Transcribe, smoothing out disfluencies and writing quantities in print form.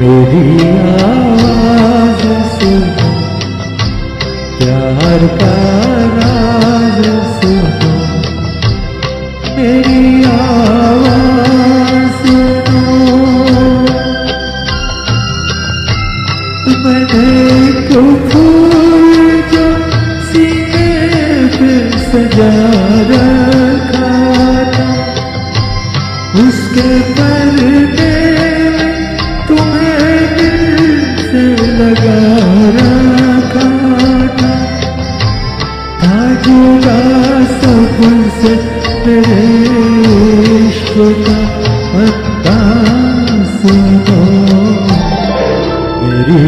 मेरी आवाज सुनो, प्यार का राज सुनो, मेरी आवाज सुनो। मैंने क्यों फूल जो सीने पे सजा रखा था, उसके पर्दे तुम्हें दिल से लगा रखा था। जुदा सबसे तेरे इश्क का अंदाज़ सुनो, मेरी